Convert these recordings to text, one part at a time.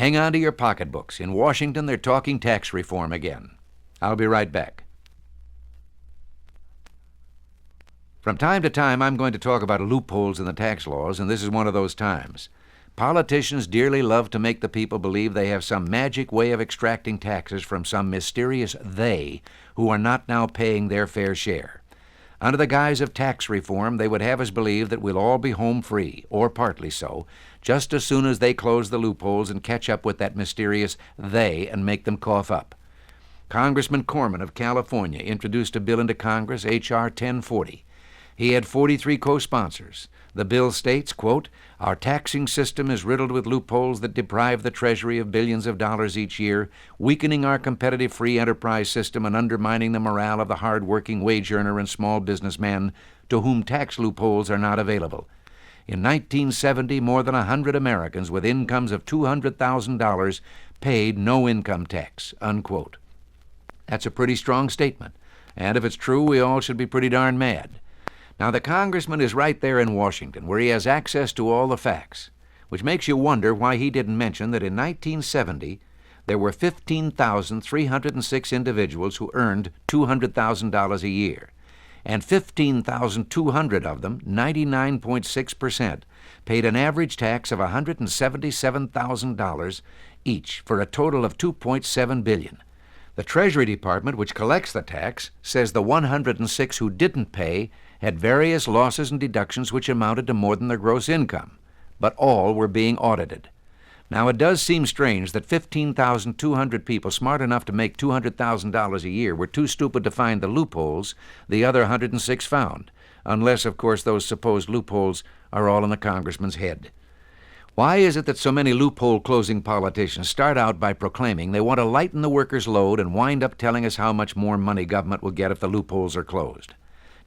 Hang on to your pocketbooks. In Washington, they're talking tax reform again. I'll be right back. From time to time, I'm going to talk about loopholes in the tax laws, and this is one of those times. Politicians dearly love to make the people believe they have some magic way of extracting taxes from some mysterious they who are not now paying their fair share. Under the guise of tax reform, they would have us believe that we'll all be home free, or partly so, just as soon as they close the loopholes and catch up with that mysterious they and make them cough up. Congressman Corman of California introduced a bill into Congress, H.R. 1040. He had 43 co-sponsors. The bill states, quote, "Our taxing system is riddled with loopholes that deprive the Treasury of billions of dollars each year, weakening our competitive free enterprise system and undermining the morale of the hard-working wage earner and small businessman to whom tax loopholes are not available. In 1970, more than 100 Americans with incomes of $200,000 paid no income tax," unquote. That's a pretty strong statement, and if it's true, we all should be pretty darn mad. Now, the congressman is right there in Washington, where he has access to all the facts, which makes you wonder why he didn't mention that in 1970, there were 15,306 individuals who earned $200,000 a year, and 15,200 of them, 99.6%, paid an average tax of $177,000 each, for a total of $2.7 billion. The Treasury Department, which collects the tax, says the 106 who didn't pay had various losses and deductions which amounted to more than their gross income, but all were being audited. Now, it does seem strange that 15,200 people smart enough to make $200,000 a year were too stupid to find the loopholes the other 106 found, unless, of course, those supposed loopholes are all in the congressman's head. Why is it that so many loophole-closing politicians start out by proclaiming they want to lighten the workers' load and wind up telling us how much more money government will get if the loopholes are closed?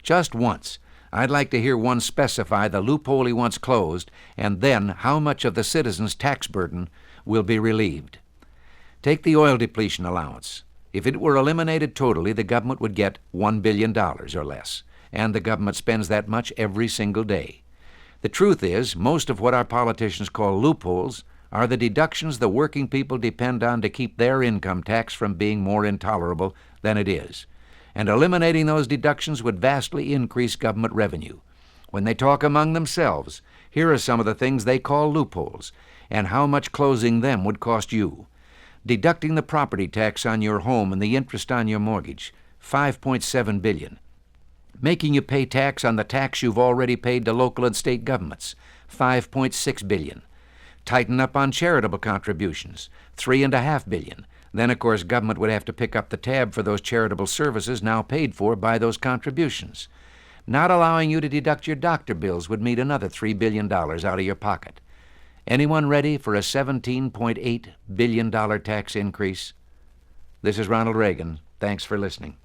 Just once, I'd like to hear one specify the loophole he wants closed and then how much of the citizens' tax burden will be relieved. Take the oil depletion allowance. If it were eliminated totally, the government would get $1 billion or less, and the government spends that much every single day. The truth is, most of what our politicians call loopholes are the deductions the working people depend on to keep their income tax from being more intolerable than it is. And eliminating those deductions would vastly increase government revenue. When they talk among themselves, here are some of the things they call loopholes, and how much closing them would cost you. Deducting the property tax on your home and the interest on your mortgage, $5.7 billion. Making you pay tax on the tax you've already paid to local and state governments, $5.6 billion. Tighten up on charitable contributions, $3.5 billion. Then, of course, government would have to pick up the tab for those charitable services now paid for by those contributions. Not allowing you to deduct your doctor bills would mean another $3 billion out of your pocket. Anyone ready for a $17.8 billion tax increase? This is Ronald Reagan. Thanks for listening.